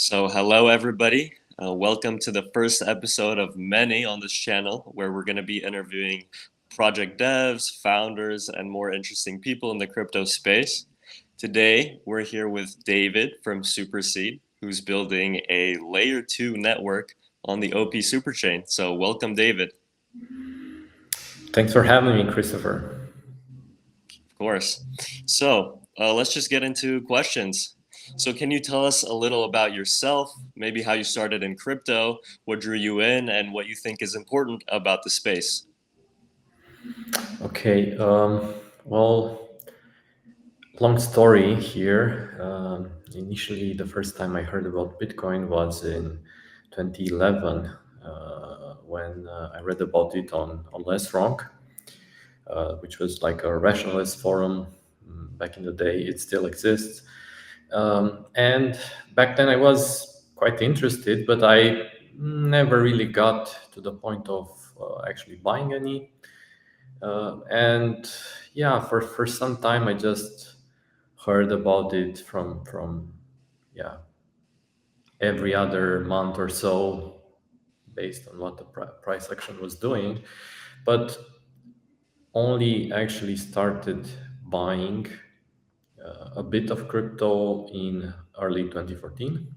Hello everybody. Welcome to the first episode of many on this channel, where we're going to be interviewing project devs, founders, and more interesting people in the crypto space. Today, we're here with David from Superseed, who's building a layer 2 network on the OP superchain. So, welcome, David. Thanks for having me, Christopher. Of course. Let's just get into questions. So, can you tell us a little about yourself, maybe how you started in crypto, what drew you in, and what you think is important about the space? Okay, well, long story here. Initially, the first time I heard about Bitcoin was in 2011 when I read about it on Less Wrong, which was like a rationalist forum back in the day. It still exists. And back then I was quite interested, but I never really got to the point of actually buying any. And yeah, for some time I just heard about it from yeah every other month or so, based on what the price action was doing, but only actually started buying a bit of crypto in early 2014.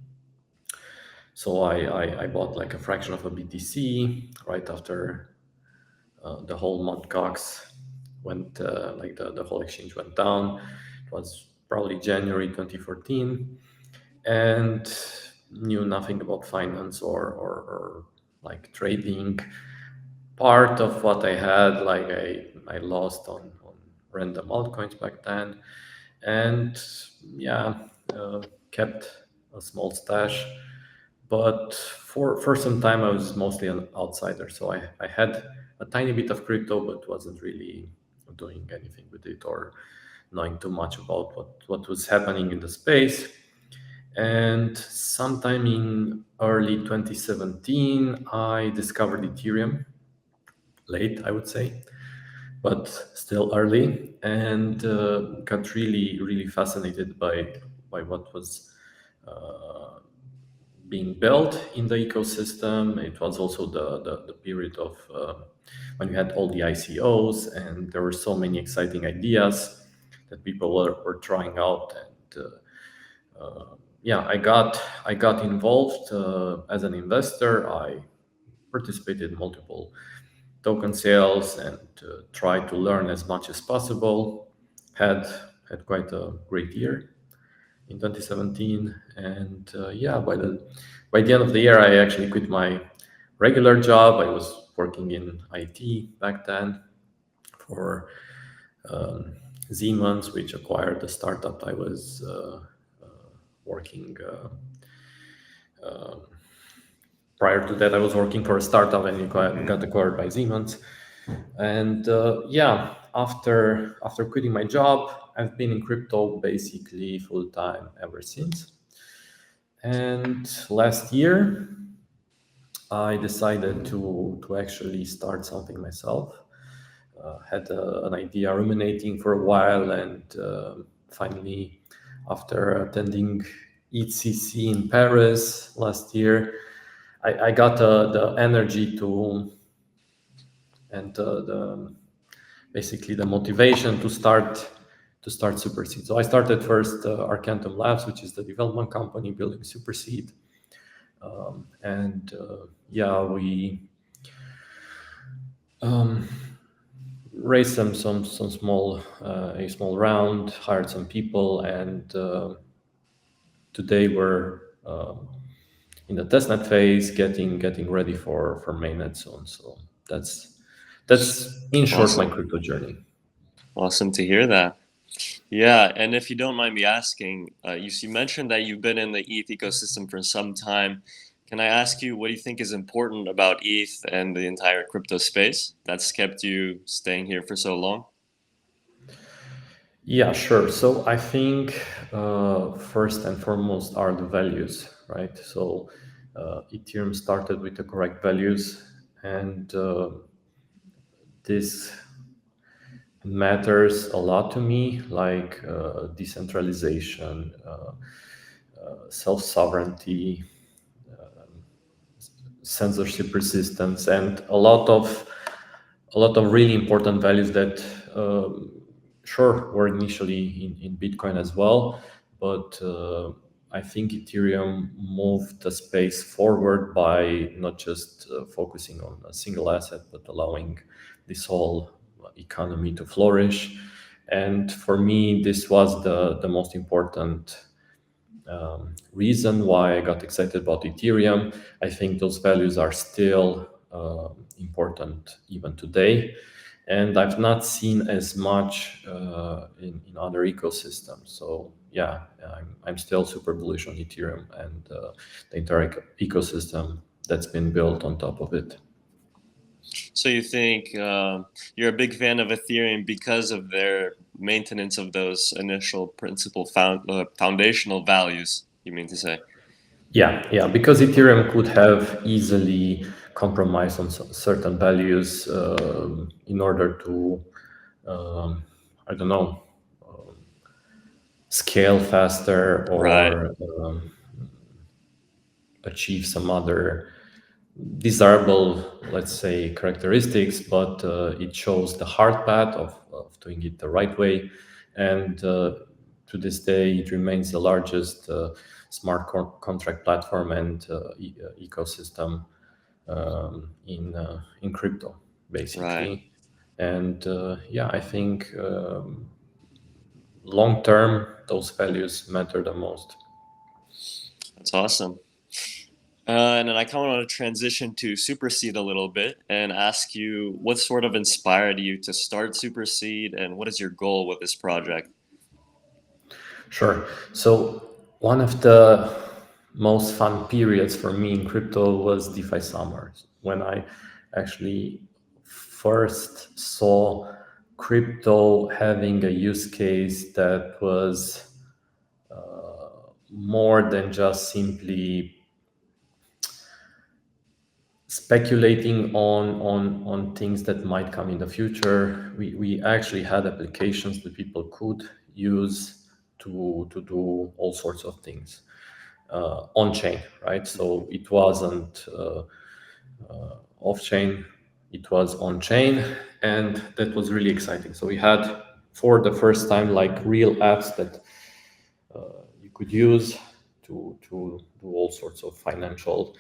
So I bought like a fraction of a BTC right after the whole Mt. Gox went, like the whole exchange went down. It was probably January 2014, and knew nothing about finance or like trading. Part of what I had, like I lost on random altcoins back then, and yeah, kept a small stash. But for some time I was mostly an outsider, so I had a tiny bit of crypto but wasn't really doing anything with it or knowing too much about what was happening in the space. And sometime in early 2017 I discovered Ethereum, late I would say, but still early, and got really fascinated by what was being built in the ecosystem. It was also the period of when you had all the ICOs, and there were so many exciting ideas that people were trying out. And yeah, I got involved as an investor. I participated in multiple token sales and tried to learn as much as possible. Had had quite a great year in 2017, and yeah, by the end of the year I actually quit my regular job. I was working in IT back then for um, Siemens, which acquired the startup I was working. Prior to that I was working for a startup, and it got acquired by Siemens. And yeah, after quitting my job, I've been in crypto basically full time ever since. And last year, I decided to actually start something myself. Had an idea ruminating for a while, and finally, after attending ETH in Paris last year, I got the energy to and basically the motivation to start Superseed. So I started first Arcantum Labs, which is the development company building Superseed. And yeah, we um, raised some small a small round, hired some people, and today we're in the testnet phase, getting ready for mainnet soon. So that's in short my Awesome. crypto journey. Awesome to hear that. Yeah, and if you don't mind me asking, you mentioned that you've been in the ETH ecosystem for some time. Can I ask you what do you think is important about ETH and the entire crypto space that's kept you staying here for so long? Yeah, sure. So I think first and foremost are the values, right? So Ethereum started with the correct values, and this matters a lot to me, like decentralization, self-sovereignty, censorship resistance, and a lot of really important values that sure were initially in Bitcoin as well, but I think Ethereum moved the space forward by not just focusing on a single asset, but allowing this whole economy to flourish. And for me, this was the most important reason why I got excited about Ethereum. I think those values are still important even today. And I've not seen as much in other ecosystems. So yeah, I'm still super bullish on Ethereum and the entire ecosystem that's been built on top of it. So you think you're a big fan of Ethereum because of their maintenance of those initial principal foundational values, you mean to say? Yeah, because Ethereum could have easily compromised on certain values in order to, I don't know, scale faster Right, or achieve some other desirable, let's say, characteristics, but it shows the hard path of doing it the right way. And to this day, it remains the largest smart contract platform and ecosystem in crypto, right. basically. And yeah, I think long term, those values matter the most. That's awesome. And then I kind of want to transition to Superseed a little bit and ask you what sort of inspired you to start Superseed and what is your goal with this project? Sure. So one of the most fun periods for me in crypto was DeFi summers, when I actually first saw crypto having a use case that was more than just simply speculating on things that might come in the future. We actually had applications that people could use to do all sorts of things on chain, right? So it wasn't off chain, it was on chain, and that was really exciting. So we had for the first time like real apps that you could use to do all sorts of financial,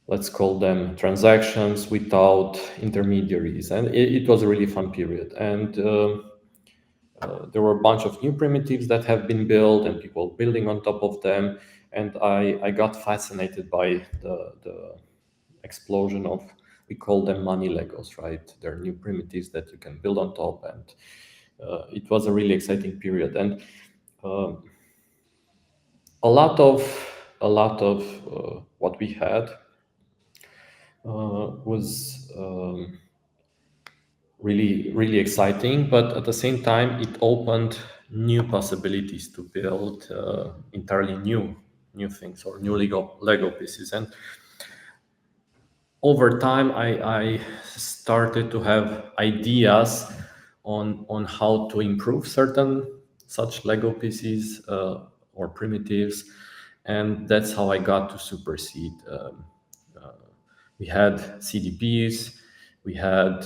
let's call them transactions without intermediaries, and it was a really fun period. And there were a bunch of new primitives that have been built and people building on top of them. And I got fascinated by the explosion of, we call them money Legos, right? They're new primitives that you can build on top. And it was a really exciting period. And um, a lot of what we had was really exciting, but at the same time it opened new possibilities to build entirely new things or new lego pieces. And over time I started to have ideas on how to improve certain such lego pieces or primitives, and that's how I got to Superseed. We had CDPs, we had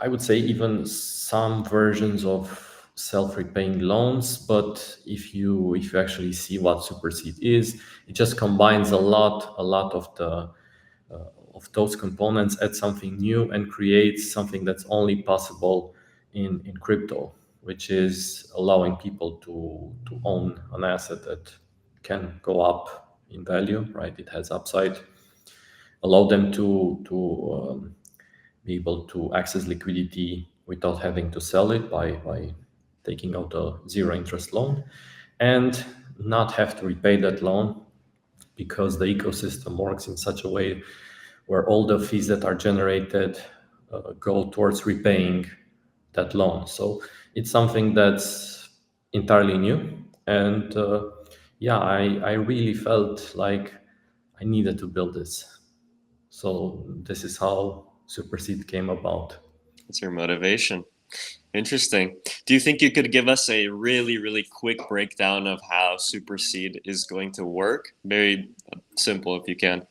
I would say even some versions of self-repaying loans. But if you actually see what Superseed is, it just combines a lot of the of those components, adds something new, and creates something that's only possible in crypto, which is allowing people to own an asset that can go up in value, right? It has upside. Allow them to be able to access liquidity without having to sell it by taking out a zero interest loan, and not have to repay that loan, because the ecosystem works in such a way where all the fees that are generated go towards repaying that loan. So it's something that's entirely new. And yeah, I really felt like I needed to build this. So this is how Superseed came about. What's your motivation? Interesting. Do you think you could give us a really, really quick breakdown of how Superseed is going to work? Very simple, if you can.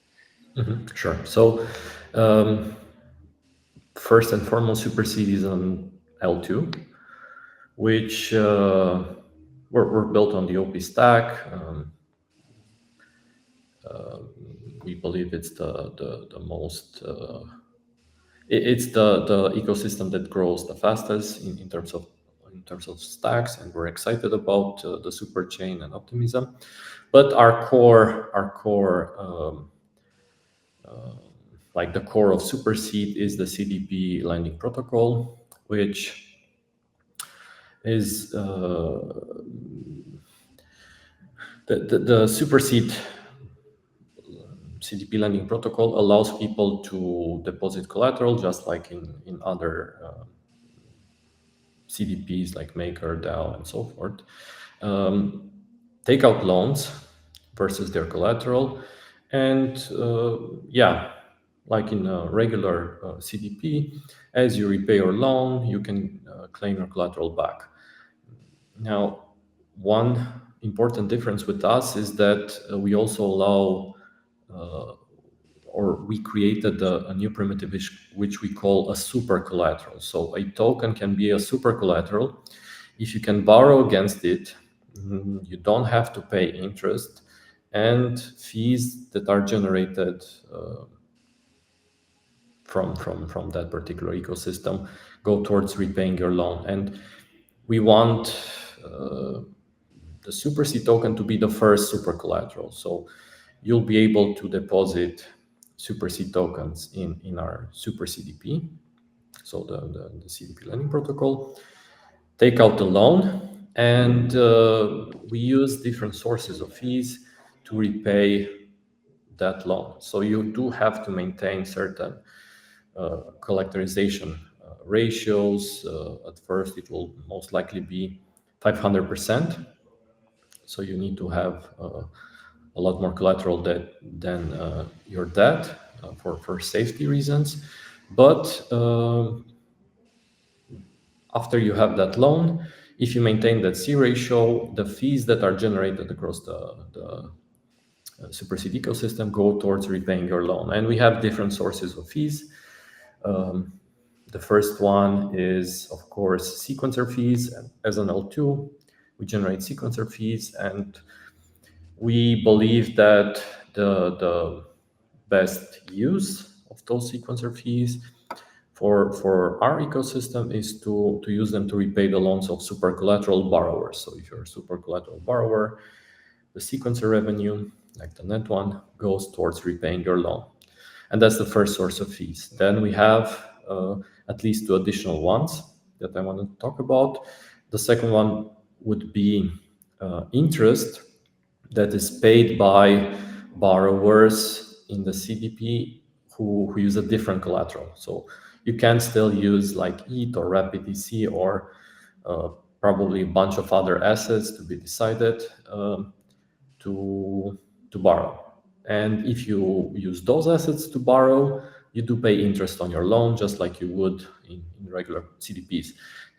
Sure. So, um, first and foremost, Superseed is on L2, which we're built on the OP stack. We believe it's the most it's the ecosystem that grows the fastest in terms of stacks, and we're excited about the super chain and optimism. But like the core of Superseed is the CDP lending protocol, which is the Superseed CDP lending protocol allows people to deposit collateral just like in other CDPs like Maker, DAO, and so forth. Take out loans versus their collateral. And yeah, like in a regular CDP, as you repay your loan, you can claim your collateral back. Now, one important difference with us is that we also allow, or we created a new primitive which we call a super collateral. So a token can be a super collateral. If you can borrow against it, you don't have to pay interest, and fees that are generated from that particular ecosystem go towards repaying your loan. And we want the SuperSeed token to be the first super collateral. So you'll be able to deposit SuperSeed tokens in our Super CDP, so the CDP lending protocol, take out the loan, and we use different sources of fees to repay that loan. So you do have to maintain certain collectorization ratios. At first, it will most likely be 500%. So you need to have a lot more collateral than your debt for safety reasons. But after you have that loan, if you maintain that C ratio, the fees that are generated across the Superseed ecosystem go towards repaying your loan. And we have different sources of fees. The first one is, of course, sequencer fees. As an L2, we generate sequencer fees, and we believe that the best use of those sequencer fees for our ecosystem is to use them to repay the loans of super collateral borrowers. So if you're a super collateral borrower, the sequencer revenue, like the net one, goes towards repaying your loan. And that's the first source of fees. Then we have at least two additional ones that I want to talk about. The second one would be interest that is paid by borrowers in the CDP who use a different collateral. So you can still use like ETH or RapidEC or probably a bunch of other assets to be decided to borrow. And if you use those assets to borrow, you do pay interest on your loan just like you would in regular CDPs.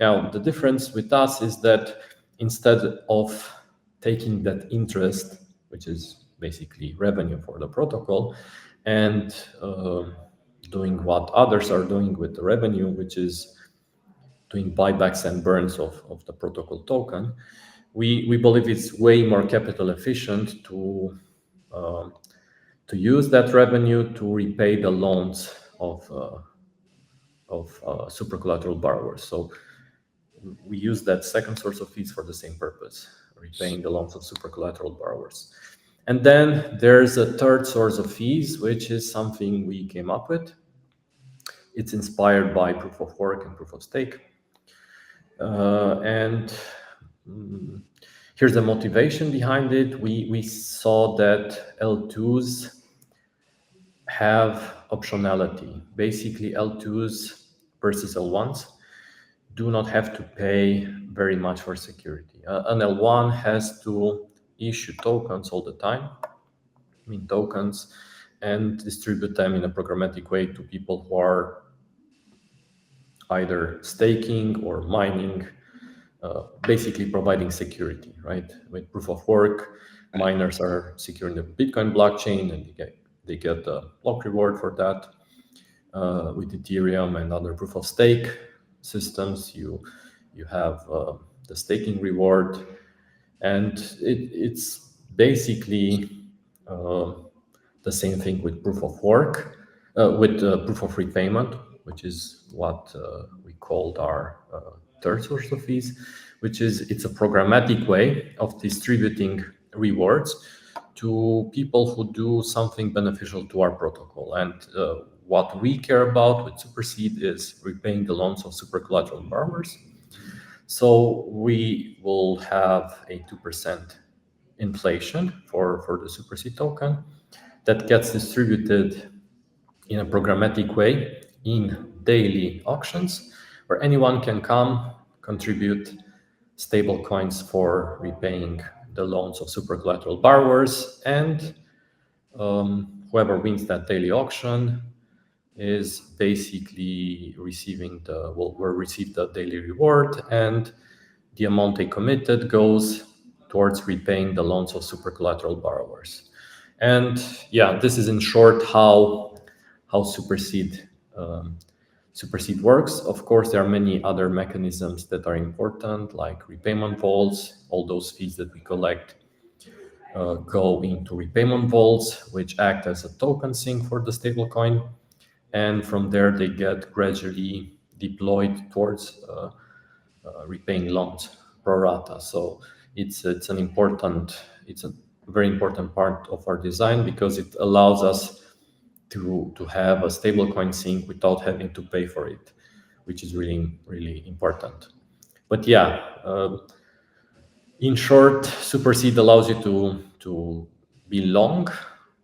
Now, the difference with us is that instead of taking that interest, which is basically revenue for the protocol, and doing what others are doing with the revenue, which is doing buybacks and burns of the protocol token, we believe it's way more capital efficient to use that revenue to repay the loans of super collateral borrowers. So we use that second source of fees for the same purpose, repaying the loans of super collateral borrowers. And then there's a third source of fees, which is something we came up with. It's inspired by proof of work and proof of stake. And here's the motivation behind it. We saw that L2s have optionality. Basically, L2s versus L1s do not have to pay very much for security. An L1 has to issue tokens all the time, mint tokens, and distribute them in a programmatic way to people who are either staking or mining, basically providing security, right? With proof of work, Right. miners are securing the Bitcoin blockchain, and they get a block reward for that. With Ethereum and other proof of stake systems, you have the staking reward, and it's basically uh, the same thing with proof of work, with proof of repayment, which is what we called our third source of fees, which is it's a programmatic way of distributing rewards to people who do something beneficial to our protocol. And what we care about with Superseed is repaying the loans of super collateral borrowers. So we will have a 2% inflation for the Superseed token that gets distributed in a programmatic way in daily auctions where anyone can come, contribute stable coins for repaying the loans of super collateral borrowers, and whoever wins that daily auction is basically receiving will receive the daily reward, and the amount they committed goes towards repaying the loans of super collateral borrowers. And yeah, this is in short how Superseed works. Of course, there are many other mechanisms that are important, like repayment vaults. All those fees that we collect go into repayment vaults, which act as a token sink for the stablecoin, and from there they get gradually deployed towards repaying loans pro rata. So it's a very important part of our design because it allows us to have a stablecoin sync without having to pay for it, which is really important. But yeah, in short, Superseed allows you to be long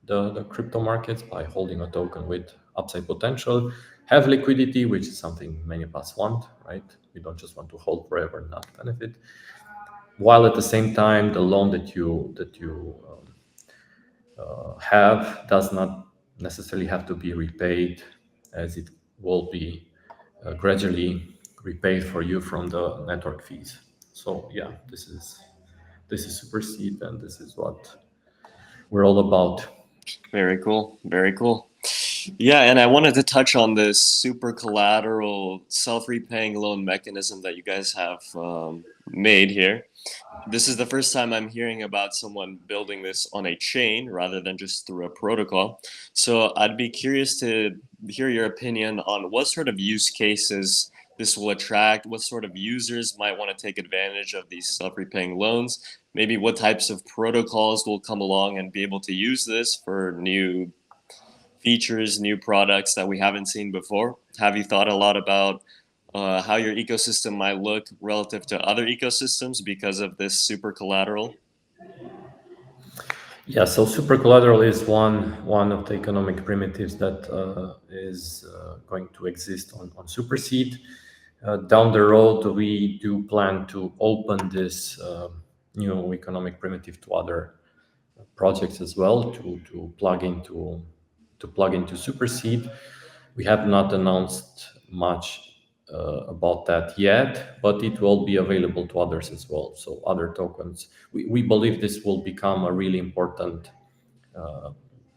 the crypto markets by holding a token with upside potential, have liquidity, which is something many of us want, right? We don't just want to hold forever and not benefit. While at the same time, the loan that you have does not necessarily have to be repaid, as it will be gradually repaid for you from the network fees. So yeah, this is Superseed, and this is what we're all about. Very cool. Very cool. Yeah, and I wanted to touch on this super collateral self-repaying loan mechanism that you guys have made here. This is the first time I'm hearing about someone building this on a chain rather than just through a protocol. So I'd be curious to hear your opinion on what sort of use cases this will attract, what sort of users might want to take advantage of these self-repaying loans, maybe what types of protocols will come along and be able to use this for new features, new products that we haven't seen before. Have you thought a lot about how your ecosystem might look relative to other ecosystems because of this super collateral? Yeah, so super collateral is one of the economic primitives that is going to exist on Superseed. Down the road, we do plan to open this new economic primitive to other projects as well to plug into Superseed. We have not announced much about that yet, but it will be available to others as well. So other tokens, we believe this will become a really important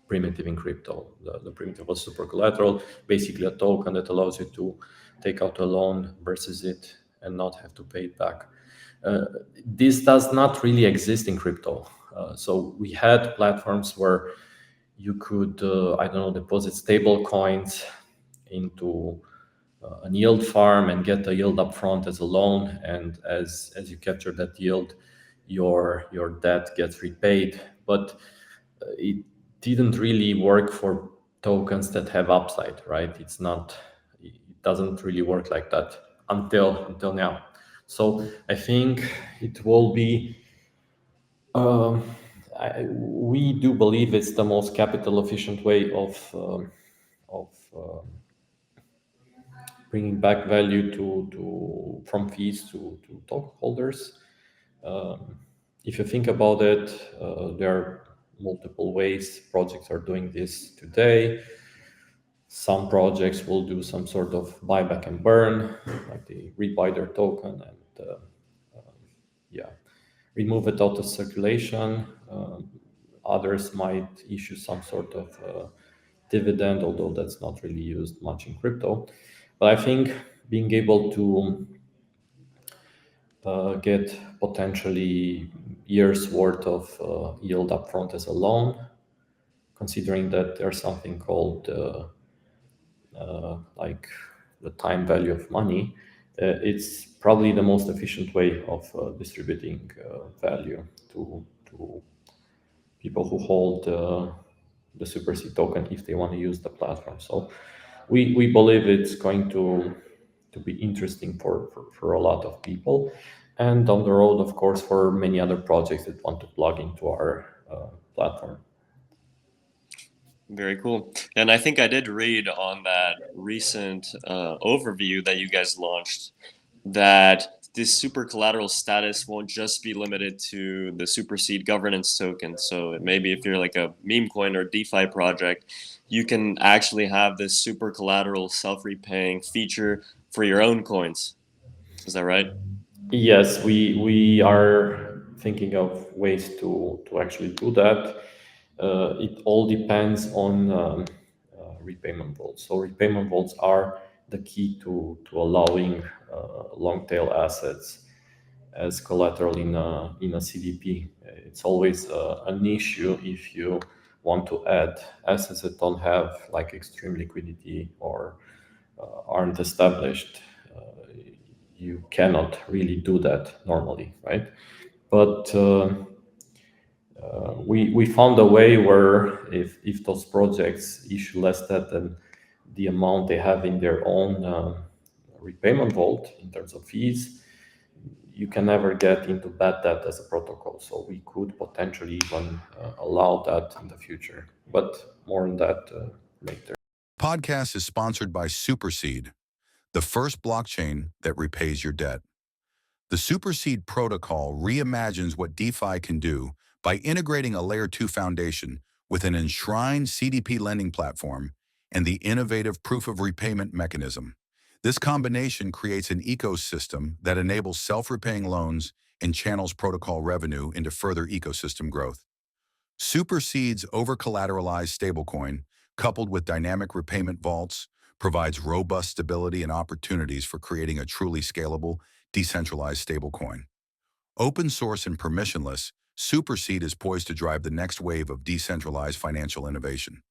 primitive in crypto. The primitive was super collateral, basically a token that allows you to take out a loan versus it and not have to pay it back. This does not really exist in crypto. So we had platforms where you could, I don't know, deposit stable coins into an yield farm and get a yield upfront as a loan, and as you capture that yield, your debt gets repaid. But it didn't really work for tokens that have upside, right? It doesn't really work like that until now. So I think it will be. Um, we do believe it's the most capital efficient way of bringing back value to from fees to token holders. Um, if you think about it, there are multiple ways projects are doing this today. Some projects will do some sort of buyback and burn, like they rebuy their token and yeah, remove it out of circulation. Others might issue some sort of dividend, although that's not really used much in crypto. But I think being able to get potentially years worth of yield upfront as a loan, considering that there's something called like the time value of money, it's probably the most efficient way of distributing value to people who hold the Superseed token if they want to use the platform. So we believe it's going to be interesting for a lot of people. And down the road, of course, for many other projects that want to plug into our platform. Very cool. And I think I did read on that recent overview that you guys launched that this super collateral status won't just be limited to the Superseed governance token. So maybe if you're like a meme coin or DeFi project, you can actually have this super collateral self-repaying feature for your own coins. Is that right? Yes, we are thinking of ways to actually do that. It all depends on repayment vaults. So repayment vaults are the key to allowing long tail assets as collateral in a CDP. It's always an issue if you want to add assets that don't have like extreme liquidity or aren't established. You cannot really do that normally, right? But we found a way where if those projects issue less debt than the amount they have in their own repayment vault in terms of fees, you can never get into bad debt as a protocol. So we could potentially even allow that in the future. But more on that later. Podcast is sponsored by Superseed, the first blockchain that repays your debt. The Superseed protocol reimagines what DeFi can do by integrating a Layer 2 foundation with an enshrined CDP lending platform and the innovative proof of repayment mechanism. This combination creates an ecosystem that enables self-repaying loans and channels protocol revenue into further ecosystem growth. Superseed's over-collateralized stablecoin, coupled with dynamic repayment vaults, provides robust stability and opportunities for creating a truly scalable, decentralized stablecoin. Open source and permissionless, Superseed is poised to drive the next wave of decentralized financial innovation.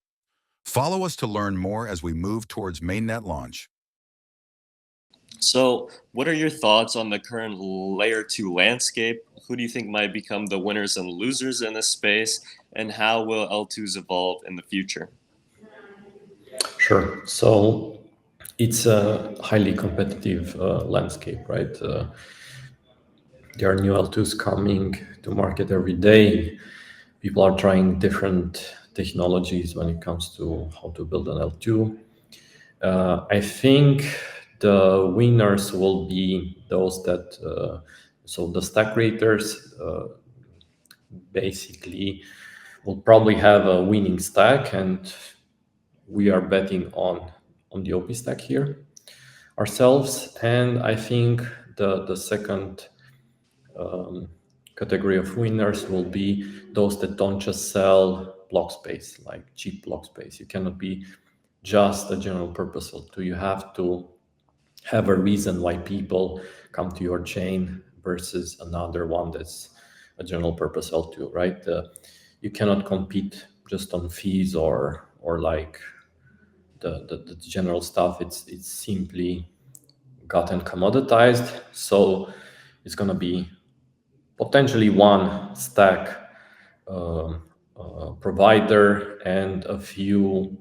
Follow us to learn more as we move towards mainnet launch. So, what are your thoughts on the current layer 2 landscape? Who do you think might become the winners and losers in this space? And how will L2s evolve in the future? Sure. So it's a highly competitive landscape, right? There are new L2s coming to market every day. People are trying different technologies when it comes to how to build an L2. I think the winners will be those that, so the stack creators basically will probably have a winning stack, and we are betting on the OP stack here ourselves. And I think the second category of winners will be those that don't just sell block space, like cheap block space. You cannot be just a general purpose L2. You have to have a reason why people come to your chain versus another one that's a general purpose L2, right? You cannot compete just on fees or like the general stuff. It's simply gotten commoditized. So it's going to be potentially one stack provider and a few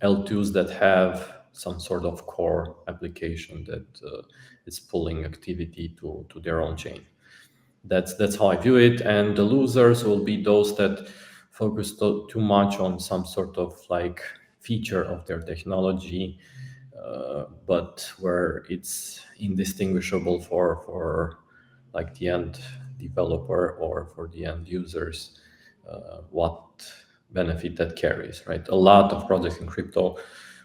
L2s that have some sort of core application that is pulling activity to their own chain. That's how I view it. And the losers will be those that focus too much on some sort of like feature of their technology, but where it's indistinguishable for like the end developer or for the end users, what benefit that carries, right? A lot of projects in crypto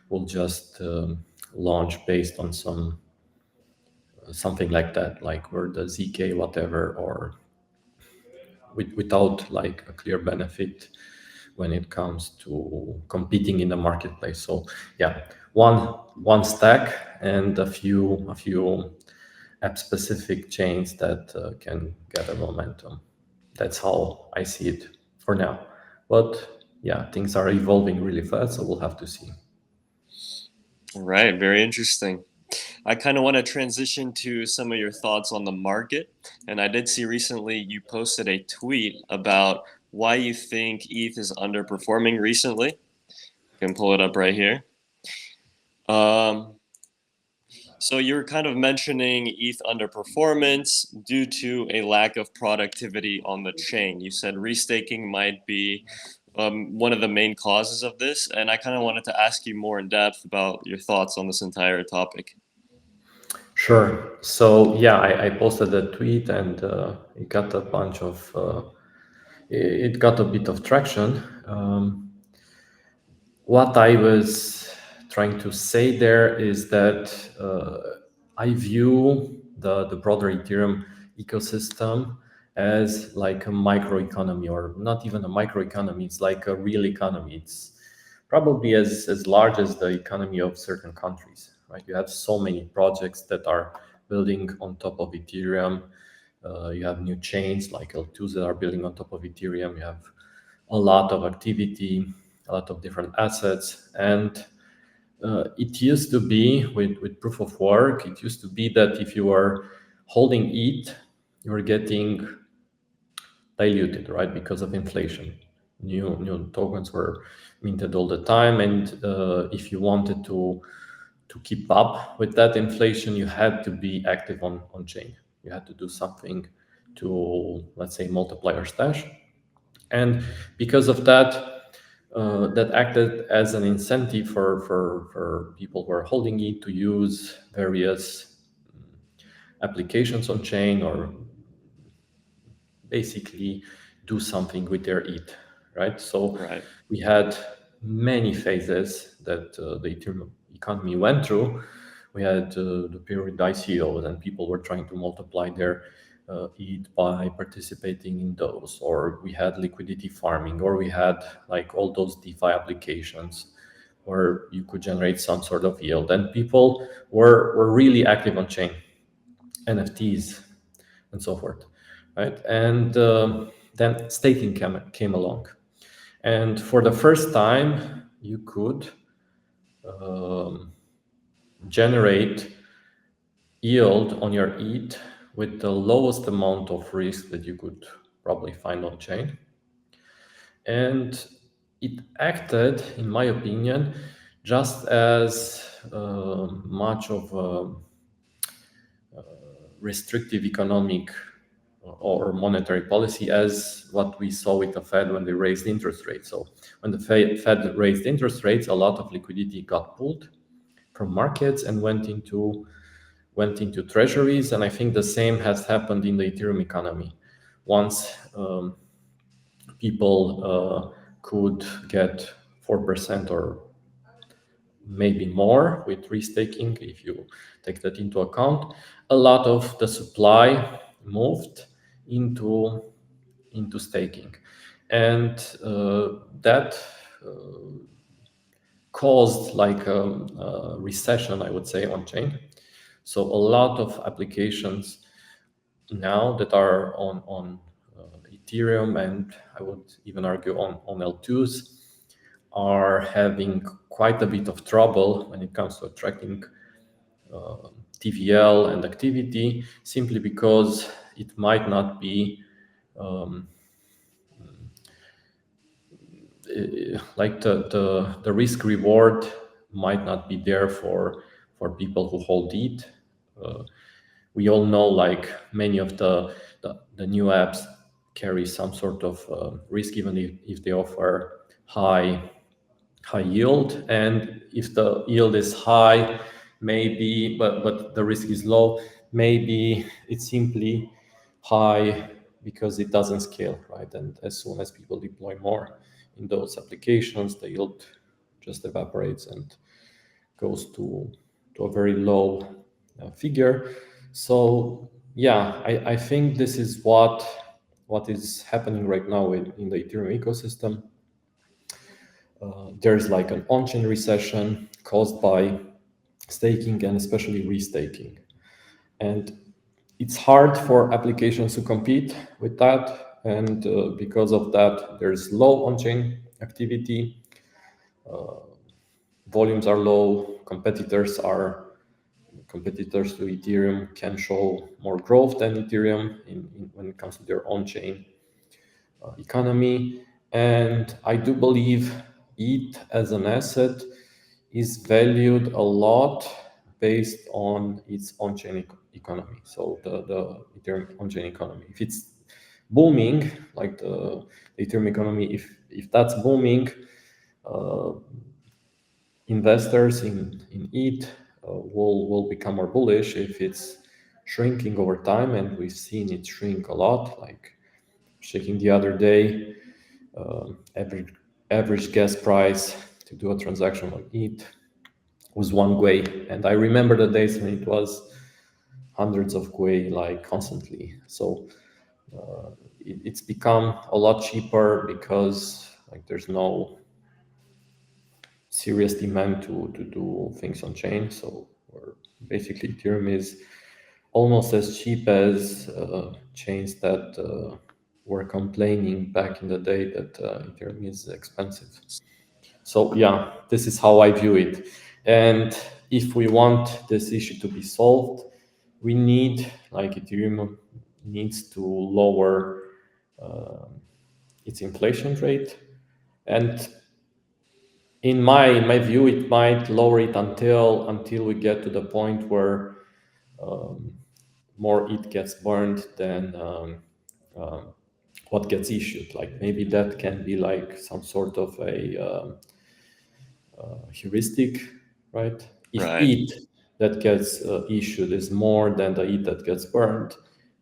will just launch based on something like that, like where the ZK whatever, or without like a clear benefit when it comes to competing in the marketplace. So yeah, one stack and a few app specific chains that can gather momentum. That's how I see it for now. But yeah, things are evolving really fast, so we'll have to see. Right, very interesting. I kind of want to transition to some of your thoughts on the market. And I did see recently you posted a tweet about why you think ETH is underperforming recently. You can pull it up right here. Um, so you were kind of mentioning ETH underperformance due to a lack of productivity on the chain. You said restaking might be one of the main causes of this, and I kind of wanted to ask you more in depth about your thoughts on this entire topic. Sure. So yeah, I posted a tweet and it got a bunch of it got a bit of traction. What I was trying to say there is that I view the broader Ethereum ecosystem as like a microeconomy, or not even a microeconomy. It's like a real economy. It's probably as large as the economy of certain countries, right? You have so many projects that are building on top of Ethereum. You have new chains like L2s that are building on top of Ethereum. You have a lot of activity, a lot of different assets. And it used to be with proof of work, it used to be that if you were holding ETH, you were getting diluted, right? Because of inflation. New tokens were minted all the time. And if you wanted to keep up with that inflation, you had to be active on chain. You had to do something to, let's say, multiply your stash. And because of that, that acted as an incentive for people who are holding it to use various applications on chain, or basically do something with their ETH, right? So Right. we had many phases that the Ethereum economy went through. We had the period ICOs, and people were trying to multiply their ETH by participating in those, or we had liquidity farming, or we had like all those DeFi applications where you could generate some sort of yield, and people were really active on chain, NFTs, and so forth, right? And then staking came along, and for the first time, you could generate yield on your ETH with the lowest amount of risk that you could probably find on chain. And it acted, in my opinion, just as much of a restrictive economic or monetary policy as what we saw with the Fed when they raised interest rates. So when the Fed raised interest rates, a lot of liquidity got pulled from markets and went into treasuries. And I think the same has happened in the Ethereum economy. Once people could get 4% or maybe more with restaking, if you take that into account, a lot of the supply moved into staking, and that caused like a recession, I would say, on chain. So a lot of applications now that are on Ethereum, and I would even argue on L2s, are having quite a bit of trouble when it comes to attracting TVL and activity, simply because it might not be like the risk reward might not be there for people who hold ETH. We all know like many of the new apps carry some sort of risk, even if they offer high yield. And if the yield is high, maybe, but the risk is low, maybe it's simply high because it doesn't scale, right? And as soon as people deploy more, in those applications, the yield just evaporates and goes to a very low figure. So yeah, I think this is what is happening right now in the Ethereum ecosystem. There's like an on-chain recession caused by staking and especially restaking. And it's hard for applications to compete with that. And because of that, there's low on-chain activity. Volumes are low. Competitors to Ethereum can show more growth than Ethereum when it comes to their on-chain economy. And I do believe ETH as an asset is valued a lot based on its on-chain economy. So the Ethereum on-chain economy. If it's booming, like the Ethereum economy, if that's booming, investors in ETH will become more bullish. If it's shrinking over time, and we've seen it shrink a lot, like checking the other day, average gas price to do a transaction on ETH was 1 GUI, and I remember the days when it was hundreds of GUI, like constantly. So it's become a lot cheaper because like there's no serious demand to do things on chain. So basically Ethereum is almost as cheap as chains that were complaining back in the day that Ethereum is expensive. So yeah, this is how I view it. And if we want this issue to be solved, we need, like Ethereum needs to lower its inflation rate. And in my view, it might lower it until we get to the point where more ETH gets burned than what gets issued. Like maybe that can be like some sort of a heuristic, right? If Right. ETH that gets issued is more than the ETH that gets burned,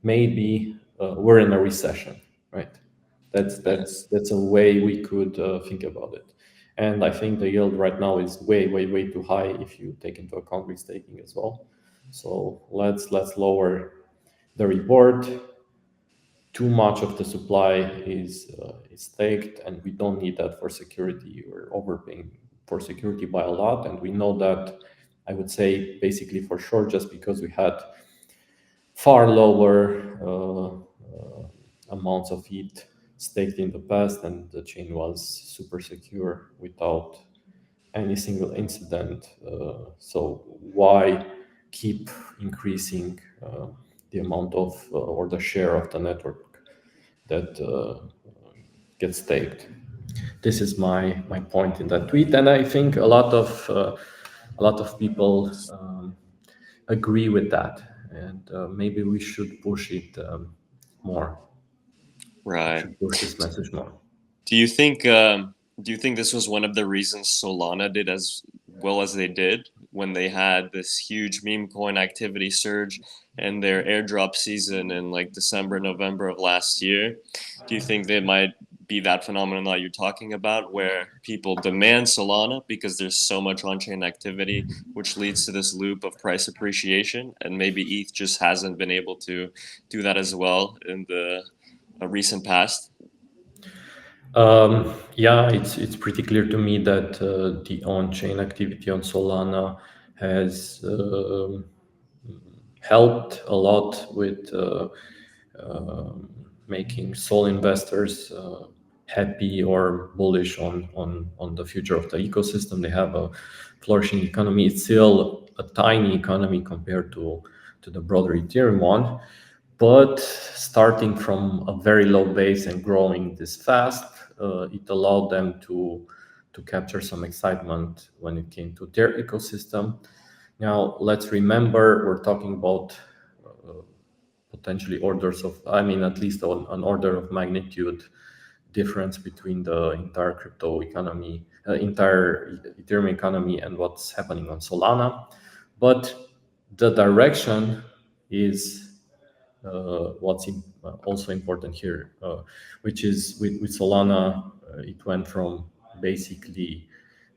maybe we're in a recession, right? That's a way we could think about it. And I think the yield right now is way too high if you take into account restaking as well. So let's lower the reward. Too much of the supply is staked, and we don't need that for security. We're overpaying for security by a lot, and we know that. I would say basically for sure, just because we had far lower amounts of ETH staked in the past, and the chain was super secure without any single incident. So why keep increasing the amount of or the share of the network that gets staked? This is my point in that tweet, and I think a lot of people agree with that, and maybe we should push it more. Right. Should push this message more. Do you think this was one of the reasons Solana did as well as they did when they had this huge meme coin activity surge and their airdrop season in like December, November of last year? Do you think they might be that phenomenon that you're talking about where people demand Solana because there's so much on-chain activity, which leads to this loop of price appreciation, and maybe ETH just hasn't been able to do that as well in the recent past? Yeah, it's pretty clear to me that the on-chain activity on Solana has helped a lot with making Sol investors happy or bullish on the future of the ecosystem. They have a flourishing economy. It's still a tiny economy compared to the broader Ethereum one, but starting from a very low base and growing this fast, it allowed them to capture some excitement when it came to their ecosystem. Now, let's remember, we're talking about potentially at least an order of magnitude difference between the entire crypto economy, entire Ethereum economy, and what's happening on Solana. But the direction is what's also important here, which is with Solana it went from basically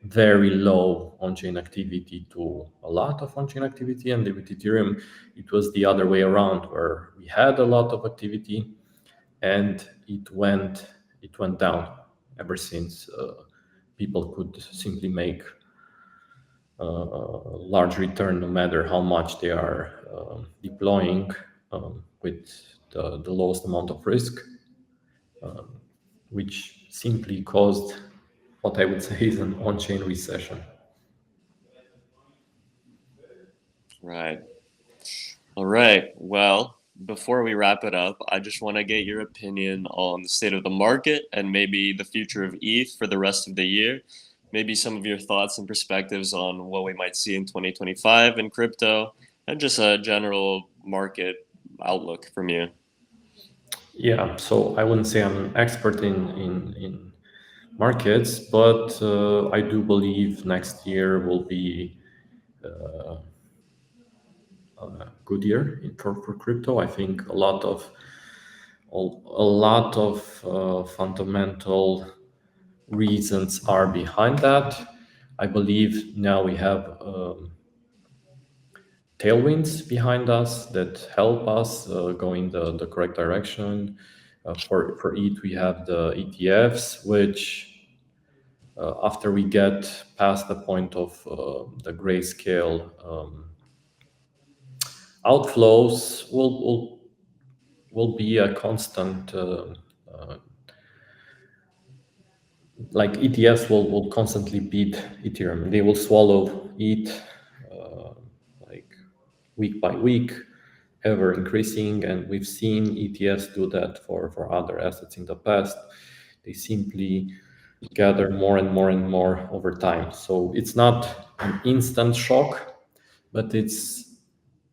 very low on-chain activity to a lot of on-chain activity, and with Ethereum it was the other way around, where we had a lot of activity and it went down ever since people could simply make a large return no matter how much they are deploying with the lowest amount of risk, which simply caused what I would say is an on-chain recession. Right. All right. Well, before we wrap it up, I just want to get your opinion on the state of the market and maybe the future of ETH for the rest of the year. Maybe some of your thoughts and perspectives on what we might see in 2025 in crypto, and just a general market outlook from you. Yeah, so I wouldn't say I'm an expert in markets, but I do believe next year will be a good year for crypto. I think a lot of fundamental reasons are behind that. I believe now we have tailwinds behind us that help us go in the correct direction. For ETH, we have the ETFs, which after we get past the point of the grayscale outflows, will be a constant. Like ETFs will constantly beat Ethereum. They will swallow ETH like week by week, ever increasing, and we've seen ETFs do that for other assets in the past. They simply gather more and more and more over time. So it's not an instant shock, but it's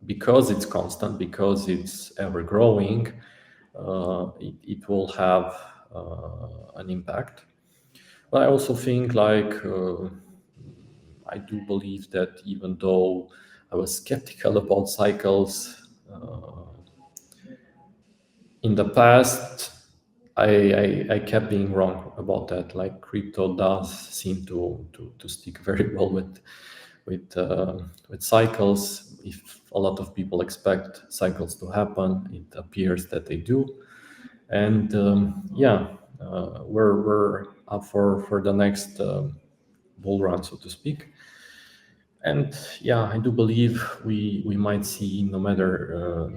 because it's constant, because it's ever growing, it will have an impact. But I also think I do believe that even though I was skeptical about cycles in the past, I kept being wrong about that. Like crypto does seem to stick very well with cycles. If a lot of people expect cycles to happen, it appears that they do. And we're up for the next bull run, so to speak. And yeah, I do believe we might see, no matter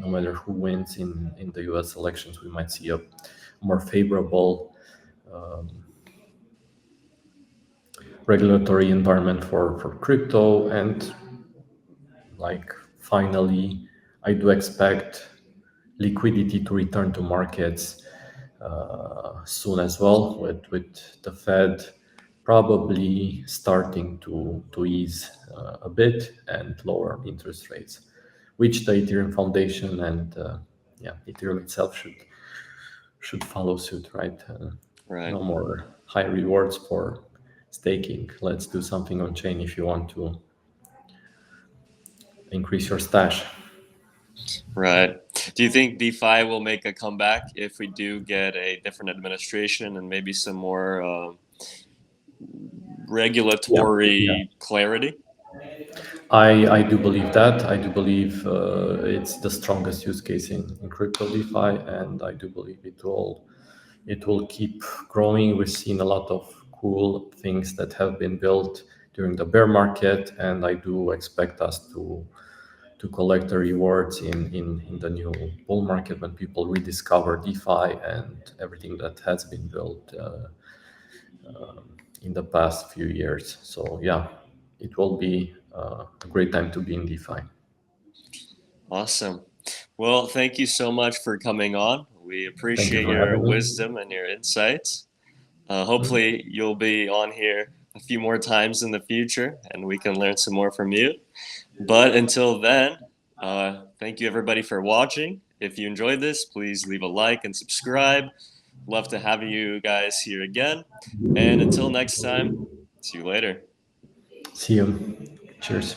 who wins in the U.S. elections, we might see a more favorable regulatory environment for crypto. And like finally, I do expect liquidity to return to markets soon as well, with the Fed probably starting to ease a bit and lower interest rates, which the Ethereum Foundation and Ethereum itself should follow suit, right? Right. No more high rewards for staking. Let's do something on chain if you want to increase your stash. Right. Do you think DeFi will make a comeback if we do get a different administration and maybe some more Yeah. regulatory clarity? I do believe that. I do believe it's the strongest use case in crypto DeFi, and I do believe it will keep growing. We've seen a lot of cool things that have been built during the bear market, and I do expect us to collect the rewards in the new bull market when people rediscover DeFi and everything that has been built in the past few years. So yeah, it will be a great time to be in DeFi. Awesome. Well, thank you so much for coming on. We Thank you appreciate for your having me. wisdom and your insights. Hopefully, you'll be on here a few more times in the future and we can learn some more from you. But until then, thank you everybody for watching. If you enjoyed this, please leave a like and subscribe. Love to have you guys here again. And until next time, see you later. See you. Cheers.